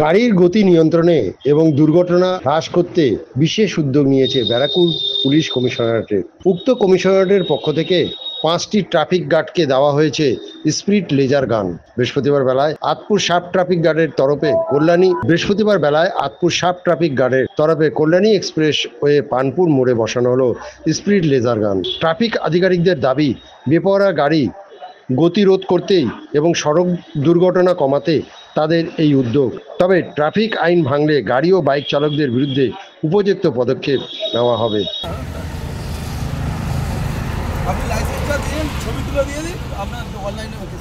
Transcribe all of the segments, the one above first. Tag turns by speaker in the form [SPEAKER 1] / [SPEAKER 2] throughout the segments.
[SPEAKER 1] গাড়ির গতি নিয়ন্ত্রণে এবং দুর্ঘটনা হ্রাস করতে বিশেষ উদ্যোগ নিয়েছে ব্যারাকপুর পুলিশ কমিশনারেটের। উক্ত কমিশনারেটের পক্ষ থেকে 5টি ট্রাফিক গার্ডকে দেওয়া হয়েছে স্পিড লেজার গান। বৃহস্পতিবার বেলায় আতপুর সাব ট্রাফিক গার্ডের কল্যাণী এক্সপ্রেস ওয়ে পানপুর মোড়ে বসানো হলো স্পিড লেজার গান। ট্রাফিক আধিকারিকদের দাবি, বেপরোয়া গাড়ি গতি রোধ করতেই এবং সড়ক দুর্ঘটনা কমাতে তাদের এই উদ্যোগ। তবে ট্রাফিক আইন ভাঙলে গাড়ি ও বাইক চালকদের বিরুদ্ধে উপযুক্ত পদক্ষেপ নেওয়া হবে।
[SPEAKER 2] আপনি লাইসেন্সটা দিন, ছবি তুলে দিয়ে দিন, আপনার অনলাইনে ওকে।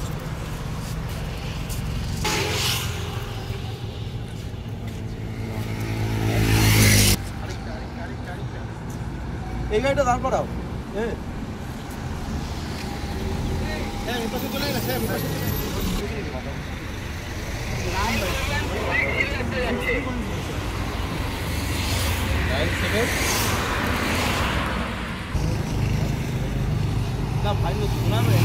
[SPEAKER 2] এই গাড়িটা দাঁড় করাও। হ্যাঁ হ্যাঁ, এই পাশে চলে গেছে। না ভাই, শোনা নয়।